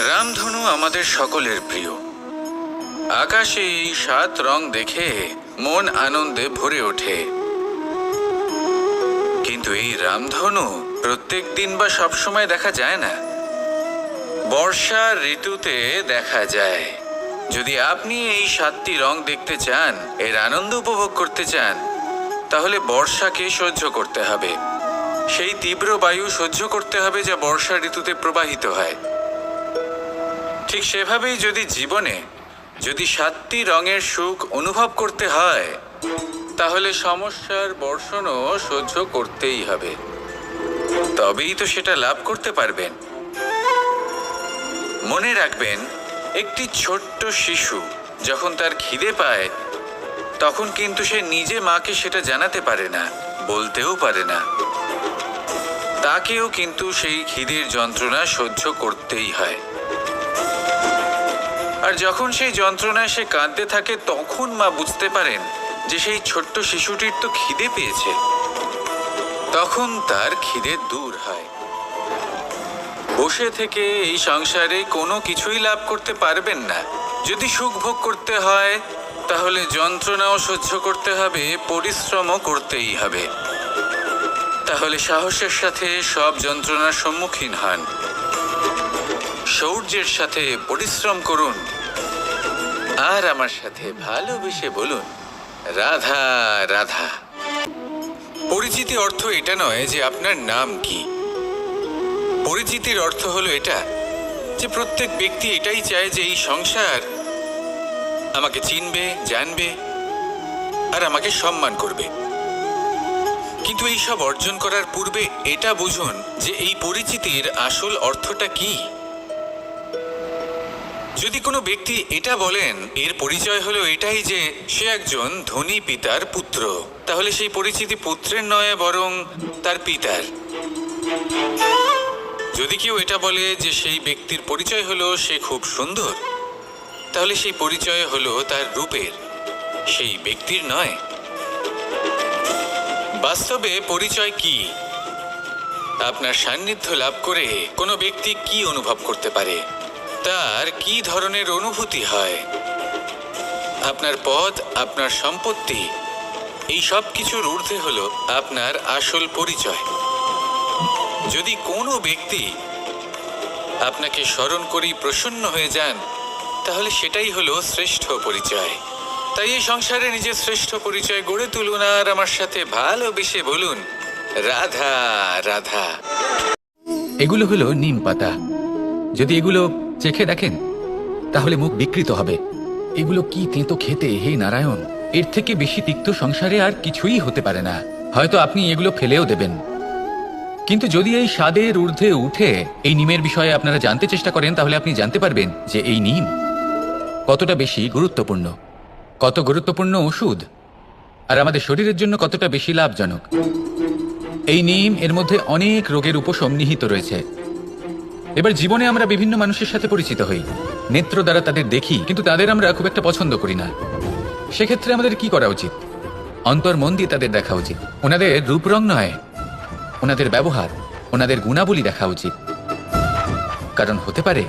রামধনু আমাদের সকলের প্রিয়। আকাশে এই 7 রং দেখে মন আনন্দে ভরে ওঠে। কিন্তু এই রামধনু প্রত্যেক দিন বা সবসময় দেখা যায় না। বর্ষার ঋতুতে দেখা যায়। যদি আপনি এই 7টি রং দেখতে চান, এর আনন্দ উপভোগ করতে চান, তাহলে বর্ষাকে সহ্য করতে হবে। সেই তীব্র বায়ু সহ্য করতে হবে যা বর্ষা ঋতুতে প্রবাহিত হয়। ঠিক সেভাবেই যদি জীবনে 7টি রঙের সুখ অনুভব করতে হয়, তাহলে সমস্যার বর্ষণও সহ্য করতেই হবে। তবেই তো সেটা লাভ করতে পারবেন। মনে রাখবেন, একটি ছোট্ট শিশু যখন তার খিদে পায়, তখন কিন্তু সে নিজে মাকে সেটা জানাতে পারে না, বলতেও পারে না। তাকেও কিন্তু সেই খিদের যন্ত্রণা সহ্য করতেই হয়। আর যখন সেই যন্ত্রণায় সে কাঁদতে থাকে, তখন মা বুঝতে পারেন যে সেই ছোট্ট শিশুটির তো খিদে পেয়েছে। তখন তার খিদে দূর হয়। বসে থেকে এই সংসারে কোনো কিছুই লাভ করতে পারবেন না। যদি সুখ ভোগ করতে হয়, তাহলে যন্ত্রণাও সহ্য করতে হবে, পরিশ্রমও করতেই হবে। তাহলে সাহসের সাথে সব যন্ত্রণার সম্মুখীন হন, শৌর্যের সাথে পরিশ্রম করুন, আর আমার সাথে ভালোবেসে বলুন, রাধা রাধা। পরিচিতি অর্থ এটা নয় যে আপনার নাম কি। পরিচিতির অর্থ হলো এটা যে প্রত্যেক ব্যক্তি এটাই চায় যে এই সংসার আমাকে চিনবে, জানবে, আর আমাকে সম্মান করবে। কিন্তু এই সব অর্জন করার পূর্বে এটা বুঝুন যে এই পরিচিতির আসল অর্থটা কি। যদি কোনো ব্যক্তি এটা বলেন এর পরিচয় হলো এটাই যে সে একজন ধনী পিতার পুত্র, তাহলে সেই পরিচিতি পুত্রের নয়, বরং তার পিতার। যদি কেউ এটা বলে যে সেই ব্যক্তির পরিচয় হলো সে খুব সুন্দর, তাহলে সেই পরিচয় হলো তার রূপের, সেই ব্যক্তির নয়। বাস্তবে পরিচয় কি? আপনার সান্নিধ্য লাভ করে কোনো ব্যক্তি কি অনুভব করতে পারে, তার কি ধরনের অনুভূতি হয়, আপনার পদ, আপনার সম্পত্তি, এই সব কিছুর ঊর্ধ্বে হলো আপনার আসল পরিচয়। যদি কোনো ব্যক্তি আপনাকে স্মরণ করেই প্রসন্ন হয়ে যান, তাহলে সেটাই হলো শ্রেষ্ঠ পরিচয়। তাই এই সংসারে নিজের শ্রেষ্ঠ পরিচয় গড়ে তুলুন, আর আমার সাথে ভালোবেসে বলুন, রাধা রাধা। এগুলো হলো নিম পাতা। যদি এগুলো চেখে দেখেন, তাহলে মুখ বিকৃত হবে। এগুলো কি তেতো খেতে, হে নারায়ণ! এর থেকে বেশি তিক্ত সংসারে আর কিছুই হতে পারে না। হয়তো আপনি এগুলো ফেলেও দেবেন। কিন্তু যদি এই স্বাদের ঊর্ধ্বে উঠে এই নিমের বিষয়ে আপনারা জানতে চেষ্টা করেন, তাহলে আপনি জানতে পারবেন যে এই নিম কতটা বেশি গুরুত্বপূর্ণ, কত গুরুত্বপূর্ণ ওষুধ, আর আমাদের শরীরের জন্য কতটা বেশি লাভজনক। এই নিম, এর মধ্যে অনেক রোগের উপশম নিহিত রয়েছে। এবার জীবনে আমরা বিভিন্ন মানুষের সাথে পরিচিত হই, নেত্র দ্বারা তাদের দেখি, কিন্তু তাদের আমরা খুব একটা পছন্দ করি না। সেক্ষেত্রে আমাদের কি করা উচিত? অন্তর মন দিয়ে তাদের দেখা উচিত। ওনাদের রূপ রং নয়, ওনাদের ব্যবহার, ওনাদের গুণাবলী দেখা উচিত। কারণ হতে পারে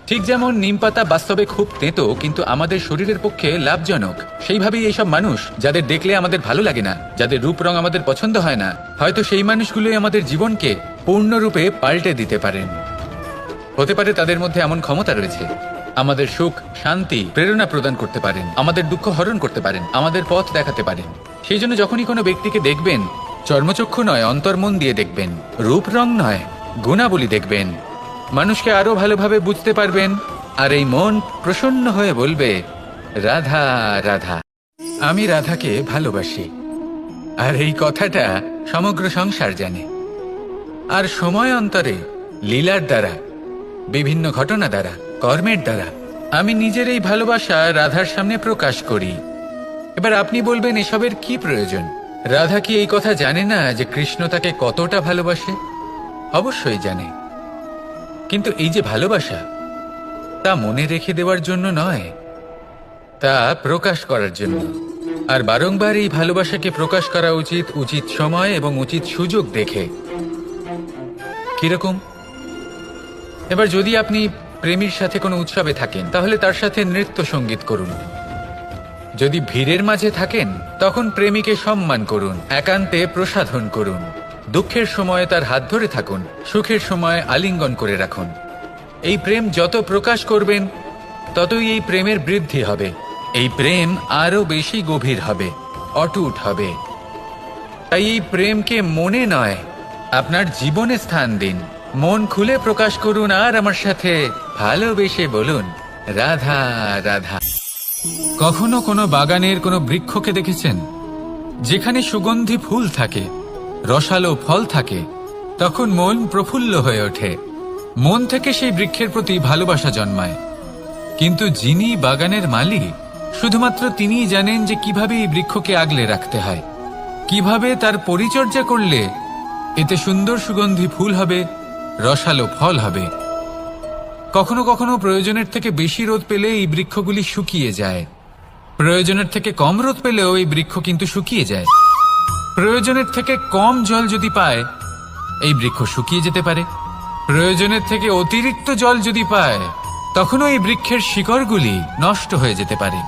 ঠিক যেমন নিম পাতা বাস্তবে খুব তেতো, কিন্তু আমাদের শরীরের পক্ষে লাভজনক, সেইভাবেই এইসব মানুষ যাদের দেখলে আমাদের ভালো লাগে না, যাদের রূপ রং আমাদের পছন্দ হয় না, হয়তো সেই মানুষগুলোই আমাদের জীবনকে পূর্ণরূপে পাল্টে দিতে পারেন। হতে পারে তাদের মধ্যে এমন ক্ষমতা রয়েছে, আমাদের সুখ, শান্তি, প্রেরণা প্রদান করতে পারেন, আমাদের দুঃখ হরণ করতে পারেন, আমাদের পথ দেখাতে পারেন। সেই জন্য যখনই কোনো ব্যক্তিকে দেখবেন, চর্মচক্ষু নয়, অন্তর্মন দিয়ে দেখবেন, রূপ রং নয়, গুণাবলী দেখবেন। মানুষকে আরো ভালোভাবে বুঝতে পারবেন, আর এই মন প্রসন্ন হয়ে বলবে, রাধা রাধা। আমি রাধাকে ভালোবাসি, আর এই কথাটা সমগ্র সংসার জানে। আর সময় অন্তরে লীলার দ্বারা, বিভিন্ন ঘটনা দ্বারা, কর্মের দ্বারা আমি নিজের এই ভালোবাসা রাধার সামনে প্রকাশ করি। এবার আপনি বলবেন, এসবের কি প্রয়োজন? রাধা কি এই কথা জানে না যে কৃষ্ণ তাকে কতটা ভালোবাসে? অবশ্যই জানে, কিন্তু এই যে ভালোবাসা, তা মনে রেখে দেওয়ার জন্য নয়, তা প্রকাশ করার জন্য। আর বারংবার এই ভালোবাসাকে প্রকাশ করা উচিত, উচিত সময় এবং উচিত সুযোগ দেখে। কিরকম? এবার যদি আপনি প্রেমীর সাথে কোনো উৎসবে থাকেন তাহলে তার সাথে নৃত্য সঙ্গীত করুন। যদি ভিড়ের মাঝে থাকেন তখন প্রেমীকে সম্মান করুন, একান্তে প্রসাধন করুন। দুঃখের সময় তার হাত ধরে থাকুন, সুখের সময় আলিঙ্গন করে রাখুন। এই প্রেম যত প্রকাশ করবেন ততই এই প্রেমের বৃদ্ধি হবে। এই প্রেম আরো বেশি গভীর হবে, অটুট হবে। তাই এই প্রেমকে মনে নয়, আপনার জীবনে স্থান দিন। মন খুলে প্রকাশ করুন আর আমার সাথে ভালোবেসে বলুন, রাধা রাধা। কখনো কোনো বাগানের কোনো বৃক্ষকে দেখেছেন যেখানে সুগন্ধি ফুল থাকে, রসালো ফল থাকে? তখন মন প্রফুল্ল হয়ে ওঠে, মন থেকে সেই বৃক্ষের প্রতি ভালোবাসা জন্মায়। কিন্তু যিনি বাগানের মালিক, শুধুমাত্র তিনিই জানেন যে কিভাবে এই বৃক্ষকে আগলে রাখতে হয়, কিভাবে তার পরিচর্যা করলে এতে সুন্দর সুগন্ধি ফুল হবে, রসালো ফল হবে। কখনো কখনো প্রয়োজনের থেকে বেশি রোদ পেলে এই বৃক্ষগুলি শুকিয়ে যায়, প্রয়োজনের থেকে কম রোদ পেলেও এই বৃক্ষ কিন্তু শুকিয়ে যায়। প্রয়োজনের থেকে কম জল যদি পায় এই বৃক্ষ শুকিয়ে যেতে পারে, প্রয়োজনের থেকে অতিরিক্ত জল যদি পায় তখনও এই বৃক্ষের শিকড়গুলি নষ্ট হয়ে যেতে পারে।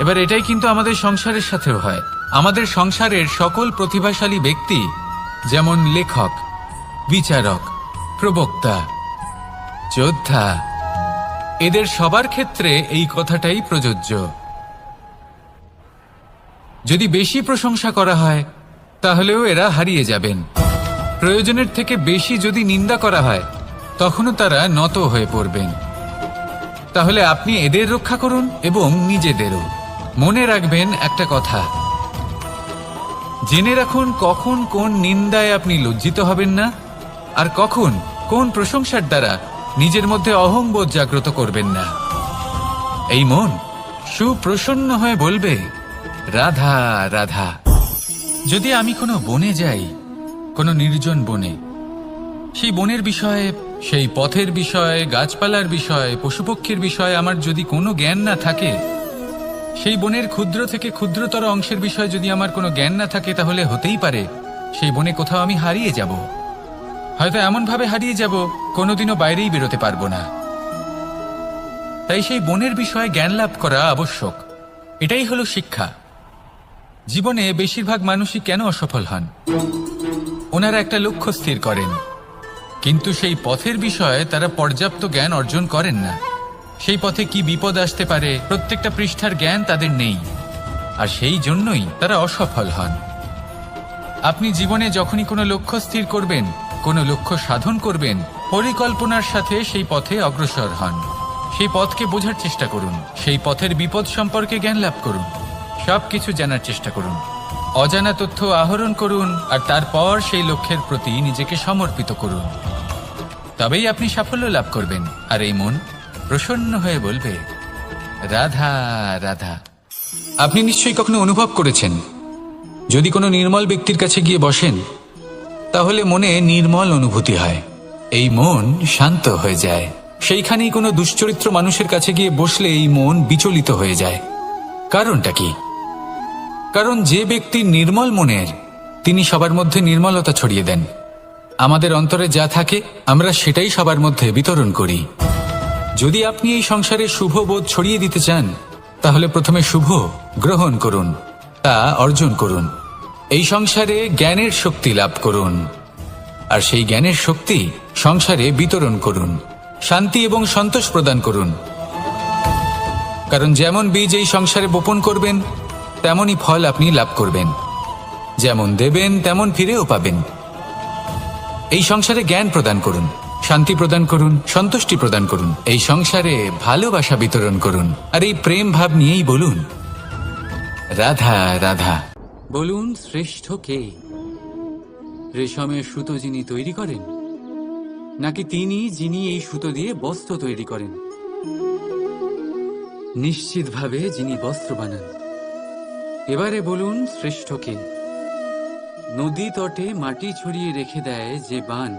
এবার এটাই কিন্তু আমাদের সংসারের সাথেও হয়। আমাদের সংসারের সকল প্রতিভাশালী ব্যক্তি, যেমন লেখক, বিচারক, প্রবক্তা, যোদ্ধা, এদের সবার ক্ষেত্রে এই কথাটাই প্রযোজ্য। যদি বেশি প্রশংসা করা হয় তাহলেও এরা হারিয়ে যাবেন। প্রয়োজনের থেকে বেশি যদি নিন্দা করা হয় তখনও তারা নত হয়ে পড়বেন। তাহলে আপনি এদের রক্ষা করুন এবং নিজেদেরও। মনে রাখবেন একটা কথা, জেনে রাখুন কখন কোন নিন্দায় আপনি লজ্জিত হবেন না, আর কখন কোন প্রশংসার দ্বারা নিজের মধ্যে অহংবোধ জাগ্রত করবেন না। এই মন সুপ্রসন্ন হয়ে বলবে, রাধা রাধা। যদি আমি কোনো বনে যাই, কোনো নির্জন বনে, সেই বনের বিষয়ে, সেই পথের বিষয়ে, গাছপালার বিষয়ে, পশুপক্ষীর বিষয়ে আমার যদি কোনো জ্ঞান না থাকে, সেই বনের ক্ষুদ্র থেকে ক্ষুদ্রতর অংশের বিষয়ে যদি আমার কোনো জ্ঞান না থাকে, তাহলে হতেই পারে সেই বনে কোথাও আমি হারিয়ে যাব। হয়তো এমনভাবে হারিয়ে যাব কোনোদিনও বাইরেই বেরোতে পারবো না। তাই সেই বনের বিষয়ে জ্ঞান লাভ করা আবশ্যক। এটাই হলো শিক্ষা। জীবনে বেশিরভাগ মানুষই কেন অসফল হন? ওনারা একটা লক্ষ্য স্থির করেন, কিন্তু সেই পথের বিষয়ে তারা পর্যাপ্ত জ্ঞান অর্জন করেন না। সেই পথে কি বিপদ আসতে পারে প্রত্যেকটা পৃষ্ঠার জ্ঞান তাদের নেই, আর সেই জন্যই তারা অসফল হন। আপনি জীবনে যখনই কোনো লক্ষ্য স্থির করবেন, কোনো লক্ষ্য সাধন করবেন, পরিকল্পনার সাথে সেই পথে অগ্রসর হন। সেই পথকে বোঝার চেষ্টা করুন, সেই পথের বিপদ সম্পর্কে জ্ঞান লাভ করুন, সবকিছু জানার চেষ্টা করুন, অজানা তথ্য আহরণ করুন, আর তারপর সেই লক্ষ্যের প্রতি নিজেকে সমর্পিত করুন। তবেই আপনি সাফল্য লাভ করবেন। আর এই মন প্রসন্ন হয়ে বলবে, রাধা রাধা। আপনি নিশ্চয়ই কখনো অনুভব করেছেন, যদি কোনো নির্মল ব্যক্তির কাছে গিয়ে বসেন তাহলে মনে নির্মল অনুভূতি হয়, এই মন শান্ত হয়ে যায়। সেইখানেই কোনো দুশ্চরিত্র মানুষের কাছে গিয়ে বসলে এই মন বিচলিত হয়ে যায়। কারণটা কি? কারণ যে ব্যক্তি নির্মল মনের, তিনি সবার মধ্যে নির্মলতা ছড়িয়ে দেন। আমাদের অন্তরে যা থাকে আমরা সেটাই সবার মধ্যে বিতরণ করি। যদি আপনি এই সংসারে শুভ বোধ ছড়িয়ে দিতে চান, তাহলে প্রথমে শুভ গ্রহণ করুন, তা অর্জন করুন। এই সংসারে জ্ঞানের শক্তি লাভ করুন, আর সেই জ্ঞানের শক্তি সংসারে বিতরণ করুন। শান্তি এবং সন্তোষ প্রদান করুন। কারণ যেমন বীজ এই সংসারে বপন করবেন, তেমনই ফল আপনি লাভ করবেন। যেমন দেবেন তেমন ফিরেও পাবেন। এই সংসারে জ্ঞান প্রদান করুন, শান্তি প্রদান করুন, সন্তুষ্টি প্রদান করুন। এই সংসারে ভালোবাসা বিতরণ করুন, আর এই প্রেম ভাব নিয়েই বলুন, রাধা রাধা। বলুন, শ্রেষ্ঠ কে? রেশমের সুতো যিনি তৈরি করেন, নাকি তিনি যিনি এই সুতো দিয়ে বস্ত্র তৈরি করেন? নিশ্চিতভাবে যিনি বস্ত্র বানান। এবারে বলুন, শ্রেষ্ঠ কে? নদী তটে মাটি ছড়িয়ে রেখে দেয় যে বান,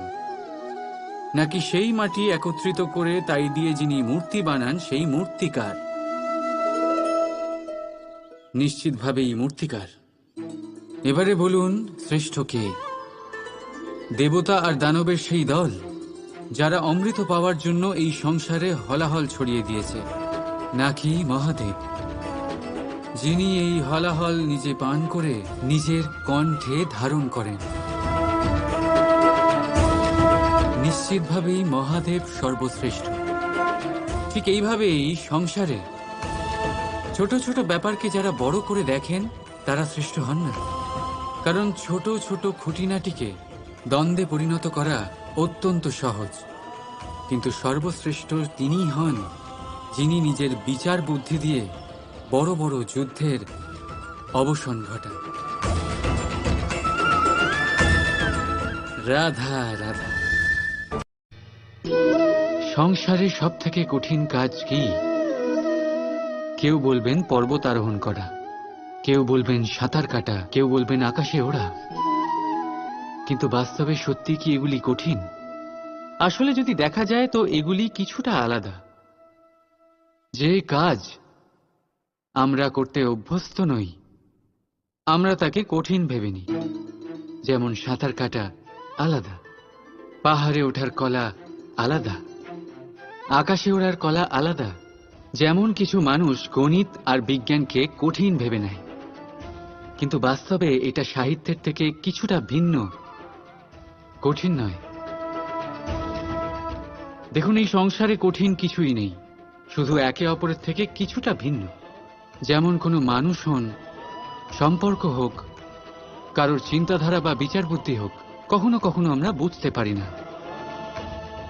নাকি সেই মাটি একত্রিত করে তাই দিয়ে যিনি মূর্তি বানান সেই মূর্তিকার? নিশ্চিতভাবেই মূর্তিকার। এবারে বলুন, শ্রেষ্ঠ কে? দেবতা আর দানবের সেই দল, যারা অমৃত পাওয়ার জন্য এই সংসারে হলাহল ছড়িয়ে দিয়েছে, নাকি মহাদেব, যিনি এই হলাহল নিজে পান করে নিজের কণ্ঠে ধারণ করেন? নিশ্চিতভাবেই মহাদেব সর্বশ্রেষ্ঠ। ঠিক এইভাবেই সংসারে ছোট ছোট ব্যাপারকে যারা বড় করে দেখেন তারা শ্রেষ্ঠ হন না, কারণ ছোট ছোট খুঁটিনাটিকে দ্বন্দ্বে পরিণত করা অত্যন্ত সহজ। কিন্তু সর্বশ্রেষ্ঠ তিনিই হন যিনি নিজের বিচার বুদ্ধি দিয়ে বড় বড় যুদ্ধের অবসান ঘটান। রাধা রাধা। সংসারের সব থেকে কঠিন কাজ কি? কেউ বলবেন পর্বত আরোহণ করা, কেউ বলবেন সাঁতার কাটা, কেউ বলবেন আকাশে ওড়া। কিন্তু বাস্তবে সত্যি কি এগুলি কঠিন? আসলে যদি দেখা যায় তো এগুলি কিছুটা আলাদা। যে কাজ আমরা করতে অভ্যস্ত নই, আমরা তাকে কঠিন ভেবে নিই। যেমন সাঁতার কাটা আলাদা, পাহাড়ে ওঠার কলা আলাদা, আকাশে ওড়ার কলা আলাদা। যেমন কিছু মানুষ গণিত আর বিজ্ঞানকে কঠিন ভেবে নেয়, কিন্তু বাস্তবে এটা সাহিত্যের থেকে কিছুটা ভিন্ন, কঠিন নয়। দেখুন, এই সংসারে কঠিন কিছুই নেই, শুধু একে অপরের থেকে কিছুটা ভিন্ন। যেমন কোনো মানুষ হন, সম্পর্ক হোক, কারোর চিন্তাধারা বা বিচার বুদ্ধি হোক, কখনো কখনো আমরা বুঝতে পারি না,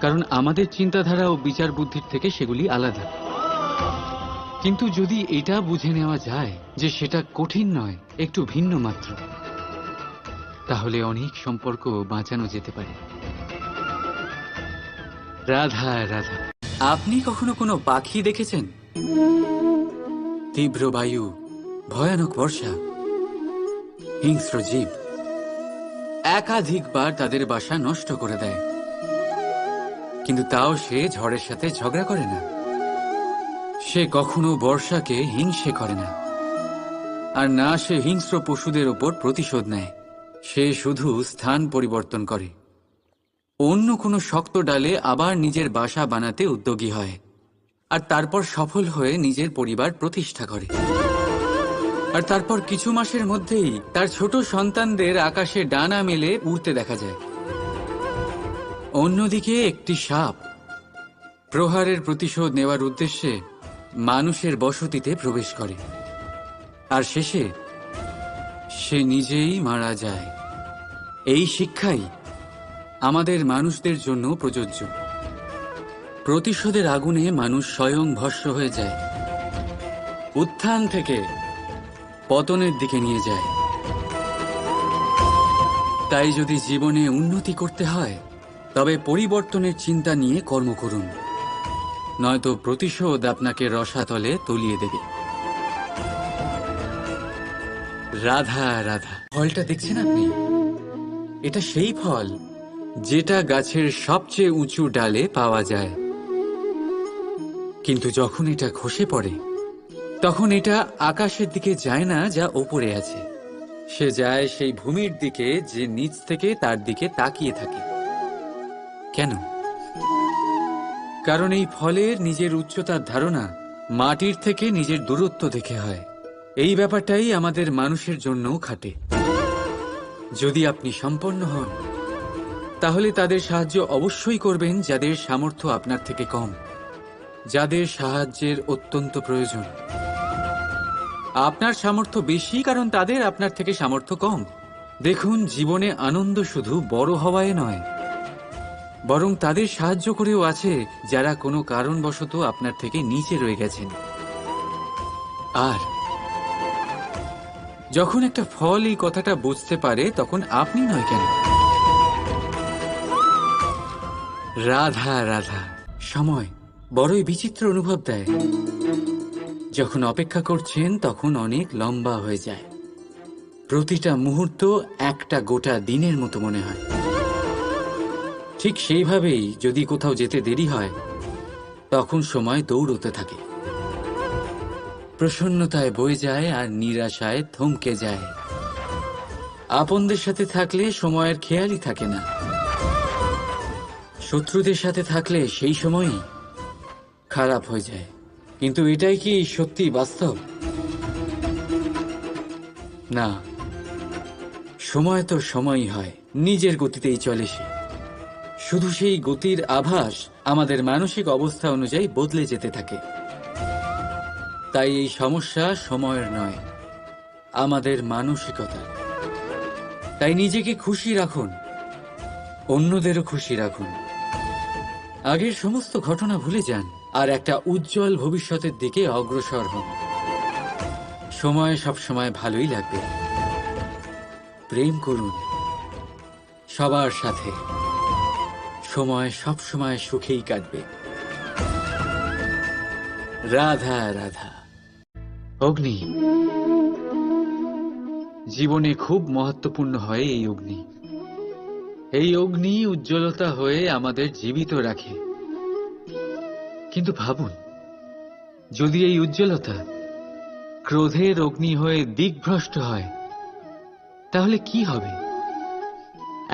কারণ আমাদের চিন্তাধারা ও বিচার বুদ্ধির থেকে সেগুলি আলাদা। কিন্তু যদি এটা বুঝে নেওয়া যায় যে সেটা কঠিন নয়, একটু ভিন্ন মাত্র, তাহলে অনেক সম্পর্ক বাঁচানো যেতে পারে। রাধা রাধা। আপনি কখনো কোনো পাখি দেখেছেন? তীব্র বায়ু, ভয়ানক বর্ষা, হিংস্র জীব একাধিকবার তাদের বাসা নষ্ট করে দেয়, কিন্তু তাও সে ঝড়ের সাথে ঝগড়া করে না। সে কখনো বর্ষাকে হিংসে করে না, আর না সে হিংস্র পশুদের ওপর প্রতিশোধ নেয়। সে শুধু স্থান পরিবর্তন করে, অন্য কোনো শক্ত ডালে আবার নিজের বাসা বানাতে উদ্যোগী হয়, আর তারপর সফল হয়ে নিজের পরিবার প্রতিষ্ঠা করে। আর তারপর কিছু মাসের মধ্যেই তার ছোট সন্তানদের আকাশে ডানা মেলে উড়তে দেখা যায়। অন্যদিকে একটি সাপ প্রহারের প্রতিশোধ নেওয়ার উদ্দেশ্যে মানুষের বসতিতে প্রবেশ করে, আর শেষে সে নিজেই মারা যায়। এই শিক্ষাই আমাদের মানুষদের জন্য প্রযোজ্য। প্রতিশোধের আগুনে মানুষ স্বয়ং ভস্ম হয়ে যায়, উত্থান থেকে পতনের দিকে নিয়ে যায়। তাই যদি জীবনে উন্নতি করতে হয় তবে পরিবর্তনের চিন্তা নিয়ে কর্ম করুন, নয়তো প্রতিশোধ আপনাকে রসাতলে তলিয়ে দেবে। রাধা রাধা। ফলটা দেখছেন আপনি? এটা সেই ফল যেটা গাছের সবচেয়ে উঁচু ডালে পাওয়া যায়, কিন্তু যখন এটা খসে পড়ে তখন এটা আকাশের দিকে যায় না যা ওপরে আছে, সে যায় সেই ভূমির দিকে যে নিচ থেকে তার দিকে তাকিয়ে থাকে। কেন? কারণ এই ফলের নিজের উচ্চতার ধারণা মাটির থেকে নিজের দূরত্ব দেখে হয়। এই ব্যাপারটাই আমাদের মানুষের জন্যও খাটে। যদি আপনি সম্পন্ন হন তাহলে তাদের সাহায্য অবশ্যই করবেন যাদের সামর্থ্য আপনার থেকে কম, যাদের সাহায্যের অত্যন্ত প্রয়োজন। আপনার সামর্থ্য বেশি কারণ তাদের আপনার থেকে সামর্থ্য কম। দেখুন, জীবনে আনন্দ শুধু বড় হওয়ায় নয়, বরং তাদের সাহায্য করেও আছে যারা কোনো কারণবশত আপনার থেকে নিচে রয়ে গেছেন। আর যখন একটা ফল এই কথাটা বুঝতে পারে তখন আপনি নয় কেন? রাধা রাধা। সময় বড়ই বিচিত্র অনুভব দেয়। যখন অপেক্ষা করছেন তখন অনেক লম্বা হয়ে যায়। প্রতিটা মুহূর্ত একটা গোটা দিনের মতো মনে হয়। ঠিক সেইভাবেই যদি কোথাও যেতে দেরি হয় তখন সময় দৌড়তে থাকে, প্রসন্নতায় বয়ে যায় আর নিরাশায় থমকে যায়। আপনদের সাথে থাকলে সময়ের খেয়ালই থাকে না। শত্রুদের সাথে থাকলে সেই সময়ই খারাপ হয়ে যায়। কিন্তু এটাই কি সত্যি বাস্তব? না, সময় তো সময়ই হয়, নিজের গতিতেই চলে সে। শুধু সেই গতির আভাস আমাদের মানসিক অবস্থা অনুযায়ী বদলে যেতে থাকে। তাই এই সমস্যা সময়ের নয়, আমাদের মানসিকতা। তাই নিজেকে খুশি রাখুন, অন্যদেরও খুশি রাখুন। আগের সমস্ত ঘটনা ভুলে যান আর একটা উজ্জ্বল ভবিষ্যতের দিকে অগ্রসর হন। সময় সবসময় ভালোই লাগবে। প্রেম করুন সবার সাথে, সময় সবসময় সুখেই কাটবে। রাধা রাধা। অগ্নি জীবনে খুব মহত্বপূর্ণ হয়। এই অগ্নি, এই অগ্নি উজ্জ্বলতা হয়ে আমাদের জীবিত রাখে। কিন্তু ভাবুন, যদি এই উজ্জ্বলতা ক্রোধের অগ্নি হয়ে দিকভ্রষ্ট হয়, তাহলে কি হবে?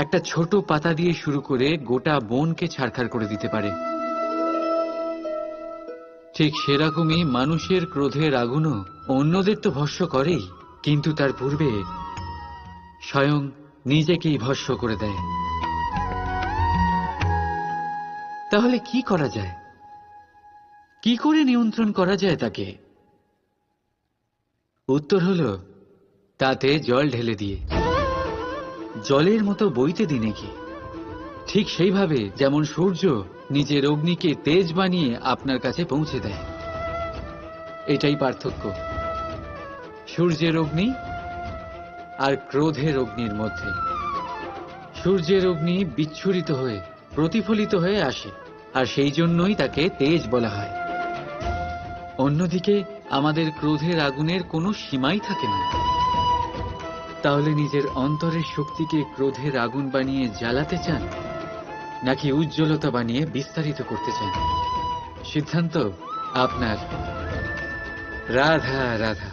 একটা ছোট পাতা দিয়ে শুরু করে গোটা বনকে ছারখার করে দিতে পারে। ঠিক সেরকমই মানুষের ক্রোধের আগুনও অন্যদের তো ভস্ম করেই, কিন্তু তার পূর্বে স্বয়ং নিজেকেই ভস্ম করে দেয়। তাহলে কি করা যায়? কি করে নিয়ন্ত্রণ করা যায় তাকে? উত্তর হলো, তাতে জল ঢেলে দিয়ে, জলের মতো বইতে দিন কি। ঠিক সেইভাবে যেমন সূর্য নিজের অগ্নিকে তেজ বানিয়ে আপনার কাছে পৌঁছে দেয়। এটাই পার্থক্য সূর্যের অগ্নি আর ক্রোধের অগ্নির মধ্যে। সূর্যের অগ্নি বিচ্ছুরিত হয়ে প্রতিফলিত হয়ে আসে, আর সেই জন্যই তাকে তেজ বলা হয়। অন্যদিকে আমাদের ক্রোধের আগুনের কোনো সীমাই থাকে না। তাহলে নিজের অন্তরের শক্তিকে ক্রোধের আগুন বানিয়ে জ্বালাতে চান, নাকি উজ্জ্বলতা বানিয়ে বিস্তারিত করতে চান? সিদ্ধান্ত আপনার। রাধা রাধা।